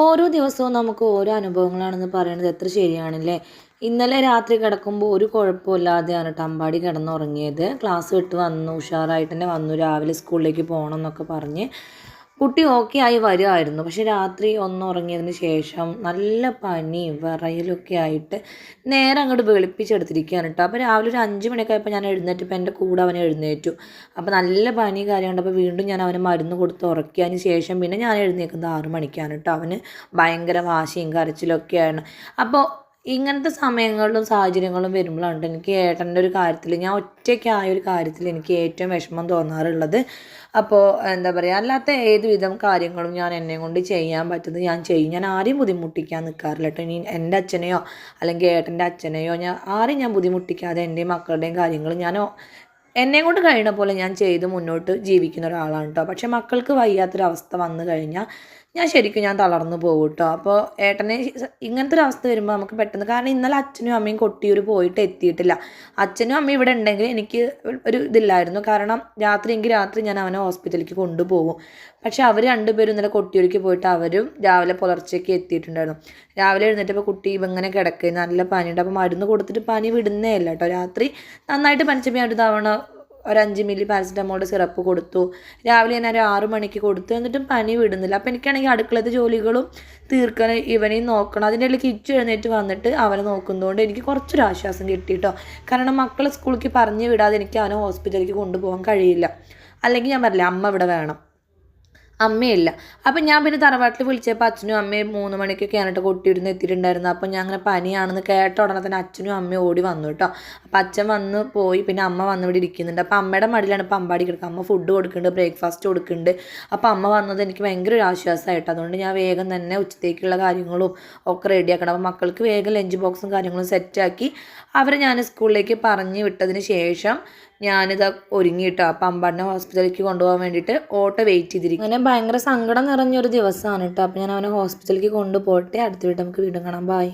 ഓരോ ദിവസവും നമുക്ക് ഓരോ അനുഭവങ്ങളാണെന്ന് പറയുന്നത് എത്ര ശരിയാണല്ലേ. ഇന്നലെ രാത്രി കിടക്കുമ്പോൾ ഒരു കുഴപ്പമില്ലാതെയാണ് കേട്ടോ അമ്പാടി കിടന്നുറങ്ങിയത്. ക്ലാസ് വിട്ട് വന്നു, ഉഷാറായിട്ട് തന്നെ വന്നു, രാവിലെ സ്കൂളിലേക്ക് പോകണം എന്നൊക്കെ പറഞ്ഞ് കുട്ടി ഓക്കെ ആയി വരുമായിരുന്നു. പക്ഷെ രാത്രി ഉറങ്ങിയതിന് ശേഷം നല്ല പനിയും വിറയലൊക്കെ ആയിട്ട് നേരെ അങ്ങോട്ട് വെളുപ്പിച്ചെടുത്തിരിക്കുകയാണ് കേട്ടോ. അപ്പോൾ രാവിലെ ഒരു 5 മണിയൊക്കെ ആയപ്പോൾ ഞാൻ എഴുന്നേറ്റപ്പോൾ എൻ്റെ കൂടെ അവനെ എഴുന്നേറ്റു. അപ്പോൾ നല്ല പനി കാര്യമുണ്ട്. അപ്പോൾ വീണ്ടും ഞാൻ അവന് മരുന്ന് കൊടുത്ത് ഉറക്കിയതിന് ശേഷം പിന്നെ ഞാൻ എഴുന്നേൽക്കുന്നത് 6 മണിക്കാണ് കേട്ടോ. അവന് ഭയങ്കര വാശിയും കരച്ചിലൊക്കെയാണ്. അപ്പോൾ ഇങ്ങനത്തെ സമയങ്ങളിലും സാഹചര്യങ്ങളും വരുമ്പോഴാണ് എനിക്ക് ഏട്ടൻ്റെ ഒരു കാര്യത്തിൽ, ഞാൻ ഒറ്റയ്ക്കായ ഒരു കാര്യത്തിൽ എനിക്ക് ഏറ്റവും വിഷമം തോന്നാറുള്ളത്. അപ്പോൾ എന്താ പറയുക, അല്ലാത്ത ഏതുവിധം കാര്യങ്ങളും ഞാൻ എന്നെ കൊണ്ട് ചെയ്യാൻ പറ്റുന്നത് ഞാൻ ചെയ്യും. ഞാൻ ആരെയും ബുദ്ധിമുട്ടിക്കാൻ നിൽക്കാറില്ല കേട്ടോ. ഇനി എൻ്റെ അച്ഛനെയോ അല്ലെങ്കിൽ ഏട്ടൻ്റെ അച്ഛനെയോ ആരെയും ഞാൻ ബുദ്ധിമുട്ടിക്കാതെ എൻ്റെയും മക്കളുടെയും കാര്യങ്ങൾ എന്നെ കൊണ്ട് കഴിയുന്ന പോലെ ഞാൻ ചെയ്ത് മുന്നോട്ട് ജീവിക്കുന്ന ഒരാളാണ് കേട്ടോ. പക്ഷേ മക്കൾക്ക് വയ്യാത്തൊരവസ്ഥ വന്നു കഴിഞ്ഞാൽ ഞാൻ തളർന്നു പോകും കേട്ടോ. അപ്പോൾ ഏട്ടനെ ഇങ്ങനത്തെ ഒരു അവസ്ഥ വരുമ്പോൾ നമുക്ക് പെട്ടെന്ന്, കാരണം ഇന്നലെ അച്ഛനും അമ്മയും കൊട്ടിയൂർ പോയിട്ട് എത്തിയിട്ടില്ല. അച്ഛനും അമ്മയും ഇവിടെ ഉണ്ടെങ്കിൽ എനിക്ക് ഒരു ഇതില്ലായിരുന്നു, കാരണം രാത്രി ഞാൻ അവനെ ഹോസ്പിറ്റലിലേക്ക് കൊണ്ടുപോകും. പക്ഷേ അവർ രണ്ടുപേരും ഇന്നലെ കൊട്ടിയൂർക്ക് പോയിട്ട് അവരും രാവിലെ പുലർച്ചയ്ക്ക് എത്തിയിട്ടുണ്ടായിരുന്നു. രാവിലെ എഴുന്നേറ്റപ്പോൾ കുട്ടി ഇങ്ങനെ കിടക്കുക, നല്ല പനിയുണ്ട്. അപ്പോൾ മരുന്ന് കൊടുത്തിട്ട് പനി വിടുന്നേ ഇല്ല കേട്ടോ. രാത്രി നന്നായിട്ട് പനിച്ചപ്പോൾ ഒരു തവണ ഒരു 5 മില്ലി പാരസിറ്റമോളുടെ സിറപ്പ് കൊടുത്തു. രാവിലെ ഞാൻ ഒരു 6 മണിക്ക് കൊടുത്തു. എന്നിട്ടും പനി വിടുന്നില്ല. അപ്പോൾ എനിക്കാണെങ്കിൽ അടുക്കളത്തെ ജോലികളും തീർക്കാൻ, ഇവനെയും നോക്കണം. അതിൻ്റെ ഇടയിൽ കിച്ചു എഴുന്നേറ്റ് വന്നിട്ട് അവനെ നോക്കുന്നതുകൊണ്ട് എനിക്ക് കുറച്ചൊരു ആശ്വാസം കിട്ടി കേട്ടോ. കാരണം മക്കളെ സ്കൂളിലേക്ക് പറഞ്ഞു വിടാതെ എനിക്ക് അവനെ ഹോസ്പിറ്റലിലേക്ക് കൊണ്ടുപോകാൻ കഴിയില്ല. അല്ലെങ്കിൽ ഞാൻ പറഞ്ഞില്ല, അമ്മ ഇവിടെ വേണം, അമ്മയില്ല. അപ്പം ഞാൻ പിന്നെ തറവാട്ടിൽ വിളിച്ചപ്പോൾ അച്ഛനും അമ്മയും 3 മണിക്കൊക്കെയാണ് കേട്ടോ കൊട്ടിയൂരിൽ എത്തിയിട്ടുണ്ടായിരുന്നത്. അപ്പം ഞാൻ അങ്ങനെ പനിയാണെന്ന് കേട്ട ഉടനെ തന്നെ അച്ഛനും അമ്മയും ഓടി വന്നു കേട്ടോ. അപ്പം അച്ഛൻ വന്ന് പോയി, പിന്നെ അമ്മ വന്ന് ഇവിടെ ഇരിക്കുന്നുണ്ട്. അപ്പം അമ്മയുടെ മടിയിലാണ് ഇപ്പം അമ്പാടി കിടക്കുക. അമ്മ ഫുഡ് കൊടുക്കുന്നുണ്ട്, ബ്രേക്ക്ഫാസ്റ്റ് കൊടുക്കുന്നുണ്ട്. അപ്പം അമ്മ വന്നത് എനിക്ക് ഭയങ്കര ഒരു ആശ്വാസമായിട്ടോ. അതുകൊണ്ട് ഞാൻ വേഗം തന്നെ ഉച്ചത്തേക്കുള്ള കാര്യങ്ങളും ഒക്കെ റെഡിയാക്കണം. അപ്പം മക്കൾക്ക് വേഗം ലഞ്ച് ബോക്സും കാര്യങ്ങളും സെറ്റാക്കി അവരെ ഞാൻ സ്കൂളിലേക്ക് പറഞ്ഞു വിട്ടതിന് ശേഷം ഞാനിത് ഒരുങ്ങിയിട്ടോ. അപ്പം അമ്പാടിനെ ഹോസ്പിറ്റലിലേക്ക് കൊണ്ടുപോകാൻ വേണ്ടിയിട്ട് ഓട്ടോ വെയിറ്റ് ചെയ്തിരിക്കും. അങ്ങനെ ഭയങ്കര സങ്കടം നിറഞ്ഞൊരു ദിവസമാണ് കേട്ടോ. അപ്പം ഞാൻ അവനെ ഹോസ്പിറ്റലിലേക്ക് കൊണ്ടുപോട്ടെ. അടുത്ത വീട്ടിൽ നമുക്ക് വീണ്ടും കാണാം. ബൈ.